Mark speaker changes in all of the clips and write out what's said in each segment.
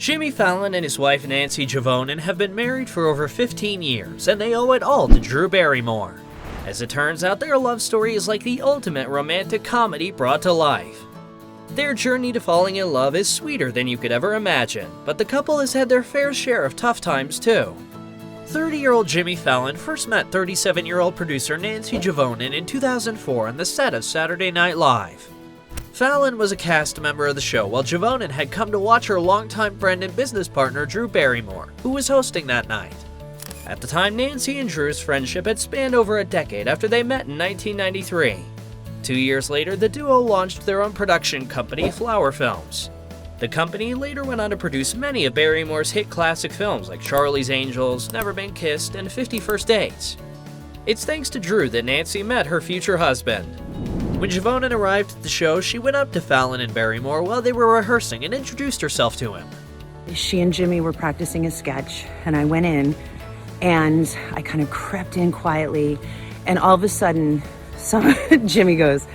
Speaker 1: Jimmy Fallon and his wife Nancy Juvonen have been married for over 15 years, and they owe it all to Drew Barrymore. As it turns out, their love story is like the ultimate romantic comedy brought to life. Their journey to falling in love is sweeter than you could ever imagine, but the couple has had their fair share of tough times too. 30-year-old Jimmy Fallon first met 37-year-old producer Nancy Juvonen in 2004 on the set of Saturday Night Live. Fallon was a cast member of the show, while Juvonen had come to watch her longtime friend and business partner Drew Barrymore, who was hosting that night. At the time, Nancy and Drew's friendship had spanned over a decade after they met in 1993. 2 years later, the duo launched their own production company, Flower Films. The company later went on to produce many of Barrymore's hit classic films like Charlie's Angels, Never Been Kissed, and 50 First Dates. It's thanks to Drew that Nancy met her future husband. When Juvonen arrived at the show, she went up to Fallon and Barrymore while they were rehearsing and introduced herself to him.
Speaker 2: She and Jimmy were practicing a sketch, and I went in, and I kind of crept in quietly, and all of a sudden, Jimmy goes,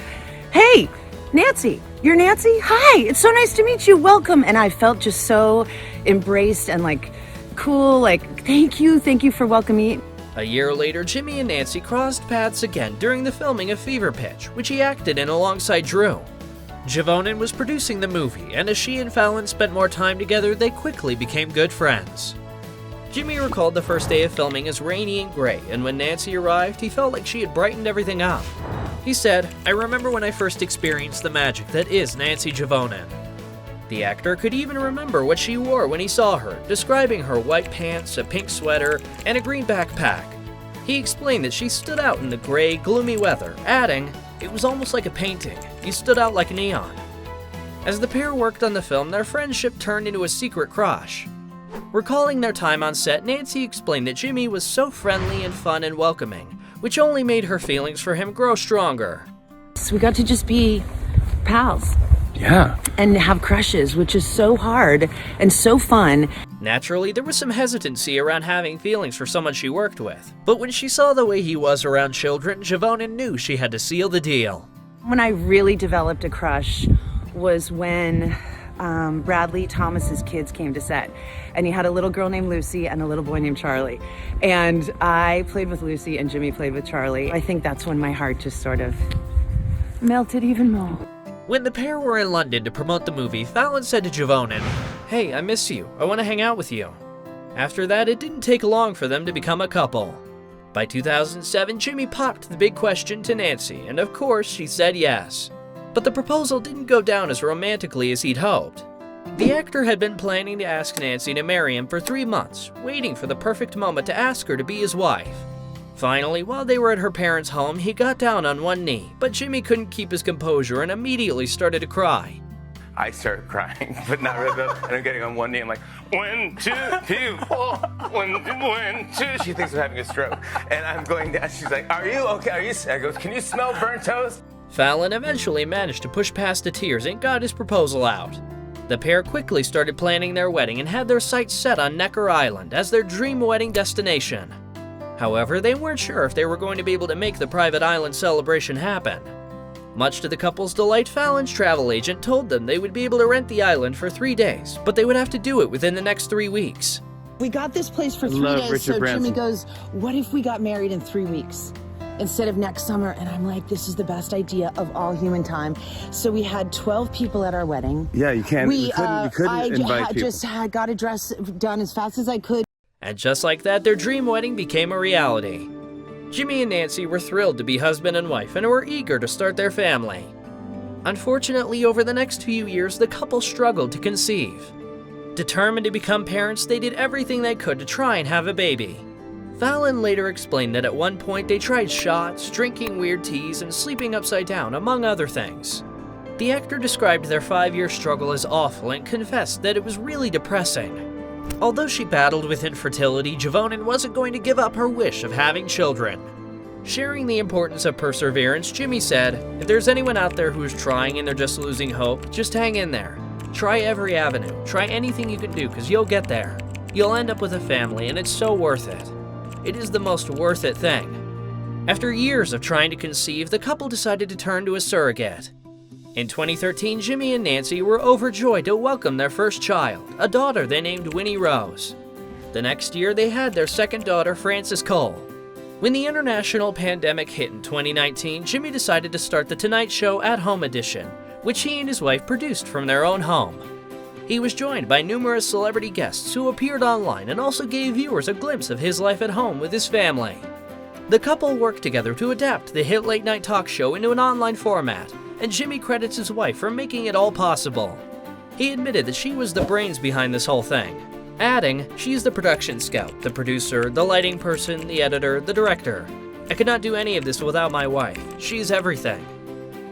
Speaker 2: "Hey, Nancy, you're Nancy? Hi, it's so nice to meet you, welcome." And I felt just so embraced and like cool, like thank you for welcoming me.
Speaker 1: A year later, Jimmy and Nancy crossed paths again during the filming of Fever Pitch, which he acted in alongside Drew. Juvonen was producing the movie, and as she and Fallon spent more time together, they quickly became good friends. Jimmy recalled the first day of filming as rainy and gray, and when Nancy arrived, he felt like she had brightened everything up. He said, "I remember when I first experienced the magic that is Nancy Juvonen." The actor could even remember what she wore when he saw her, describing her white pants, a pink sweater, and a green backpack. He explained that she stood out in the gray, gloomy weather, adding, "It was almost like a painting. You stood out like neon." As the pair worked on the film, their friendship turned into a secret crush. Recalling their time on set, Nancy explained that Jimmy was so friendly and fun and welcoming, which only made her feelings for him grow stronger.
Speaker 2: So we got to just be pals.
Speaker 3: Yeah.
Speaker 2: And have crushes, which is so hard and so fun.
Speaker 1: Naturally, there was some hesitancy around having feelings for someone she worked with, but when she saw the way he was around children, Juvonen knew she had to seal the deal.
Speaker 2: When I really developed a crush was when Bradley Thomas's kids came to set, and he had a little girl named Lucy and a little boy named Charlie, and I played with Lucy and Jimmy played with Charlie. I think that's when my heart just sort of melted even more.
Speaker 1: When the pair were in London to promote the movie, Fallon said to Juvonen, "Hey, I miss you. I want to hang out with you." After that, it didn't take long for them to become a couple. By 2007, Jimmy popped the big question to Nancy, and of course, she said yes. But the proposal didn't go down as romantically as he'd hoped. The actor had been planning to ask Nancy to marry him for 3 months, waiting for the perfect moment to ask her to be his wife. Finally, while they were at her parents' home, he got down on one knee, but Jimmy couldn't keep his composure and immediately started to cry.
Speaker 3: I started crying, but not really. And I'm getting on one knee. I'm like, 1, 2, 3, 4, 1, 2. She thinks I'm having a stroke. And I'm going down. She's like, "Are you okay? Are you?" I go, "Can you smell burnt toast?"
Speaker 1: Fallon eventually managed to push past the tears and got his proposal out. The pair quickly started planning their wedding and had their sights set on Necker Island as their dream wedding destination. However, they weren't sure if they were going to be able to make the private island celebration happen. Much to the couple's delight, Fallon's travel agent told them they would be able to rent the island for 3 days, but they would have to do it within the next 3 weeks.
Speaker 2: We got this place for 3 days,
Speaker 3: Richard
Speaker 2: so
Speaker 3: Branson.
Speaker 2: Jimmy goes, "What if we got married in 3 weeks instead of next summer?" And I'm like, this is the best idea of all human time. So we had 12 people at our wedding.
Speaker 3: Yeah, you can't. You couldn't invite people.
Speaker 2: Just got a dress done as fast as I could.
Speaker 1: And just like that, their dream wedding became a reality. Jimmy and Nancy were thrilled to be husband and wife and were eager to start their family. Unfortunately, over the next few years, the couple struggled to conceive. Determined to become parents, they did everything they could to try and have a baby. Fallon later explained that at one point they tried shots, drinking weird teas, and sleeping upside down, among other things. The actor described their 5-year struggle as awful and confessed that it was really depressing. Although she battled with infertility, Juvonen wasn't going to give up her wish of having children. Sharing the importance of perseverance, Jimmy said, "If there's anyone out there who's trying and they're just losing hope, just hang in there. Try every avenue. Try anything you can do, because you'll get there. You'll end up with a family, and it's so worth it. It is the most worth it thing." After years of trying to conceive, the couple decided to turn to a surrogate. In 2013, Jimmy and Nancy were overjoyed to welcome their first child, a daughter they named Winnie Rose. The next year, they had their second daughter, Frances Cole. When the international pandemic hit in 2019, Jimmy decided to start The Tonight Show at Home edition, which he and his wife produced from their own home. He was joined by numerous celebrity guests who appeared online and also gave viewers a glimpse of his life at home with his family. The couple worked together to adapt the hit late-night talk show into an online format, and Jimmy credits his wife for making it all possible. He admitted that she was the brains behind this whole thing, adding, "She's the production scout, the producer, the lighting person, the editor, the director. I could not do any of this without my wife. She's everything."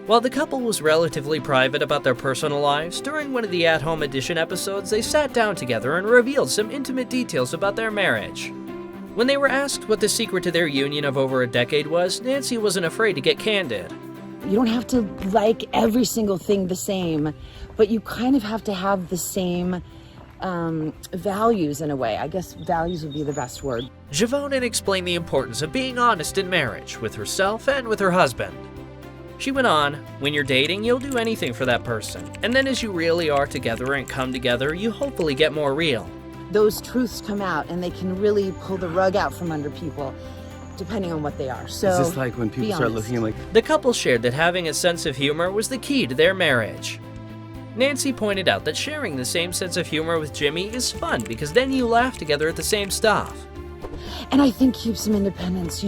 Speaker 1: While the couple was relatively private about their personal lives, during one of the At Home Edition episodes, they sat down together and revealed some intimate details about their marriage. When they were asked what the secret to their union of over a decade was, Nancy wasn't afraid to get candid.
Speaker 2: You don't have to like every single thing the same, but you kind of have to have the same values in a way. I guess values would be the best word.
Speaker 1: Juvonen explained the importance of being honest in marriage, with herself and with her husband. She went on, "When you're dating, you'll do anything for that person. And then as you really are together and come together, you hopefully get more real."
Speaker 2: Those truths come out and they can really pull the rug out from under people, depending on what they are. So,
Speaker 3: Is this like when people start looking like...
Speaker 1: The couple shared that having a sense of humor was the key to their marriage. Nancy pointed out that sharing the same sense of humor with Jimmy is fun because then you laugh together at the same stuff.
Speaker 2: And I think keep some independence.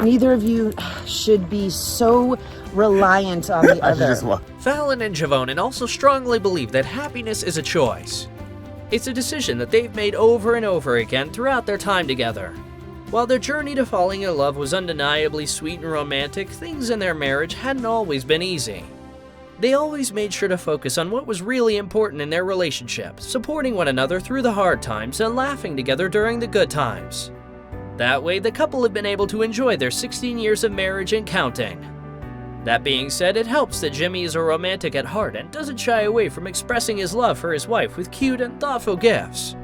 Speaker 2: Neither of you should be so reliant on the other.
Speaker 1: Fallon and Juvonen also strongly believe that happiness is a choice. It's a decision that they've made over and over again throughout their time together. While their journey to falling in love was undeniably sweet and romantic, things in their marriage hadn't always been easy. They always made sure to focus on what was really important in their relationship, supporting one another through the hard times and laughing together during the good times. That way, the couple have been able to enjoy their 16 years of marriage and counting. That being said, it helps that Jimmy is a romantic at heart and doesn't shy away from expressing his love for his wife with cute and thoughtful gifts.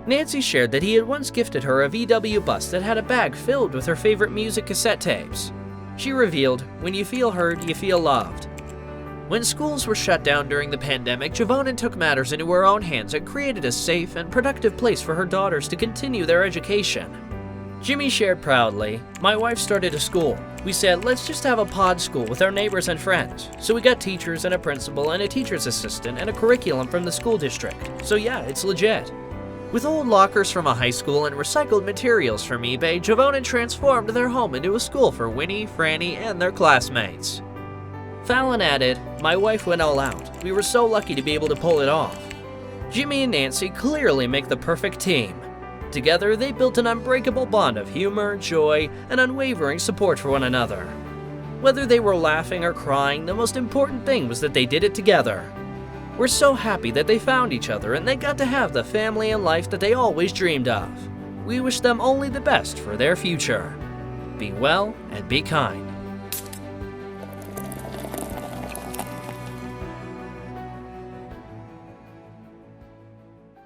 Speaker 1: Nancy shared that he had once gifted her a VW bus that had a bag filled with her favorite music cassette tapes. She revealed, "When you feel heard, you feel loved." When schools were shut down during the pandemic, Juvonen took matters into her own hands and created a safe and productive place for her daughters to continue their education. Jimmy shared proudly, "My wife started a school. We said, let's just have a pod school with our neighbors and friends. So we got teachers and a principal and a teacher's assistant and a curriculum from the school district. So yeah, it's legit." With old lockers from a high school and recycled materials from eBay, Juvonen transformed their home into a school for Winnie, Franny, and their classmates. Fallon added, "My wife went all out. We were so lucky to be able to pull it off." Jimmy and Nancy clearly make the perfect team. Together, they built an unbreakable bond of humor, joy, and unwavering support for one another. Whether they were laughing or crying, the most important thing was that they did it together. We're so happy that they found each other and they got to have the family and life that they always dreamed of. We wish them only the best for their future. Be well and be kind.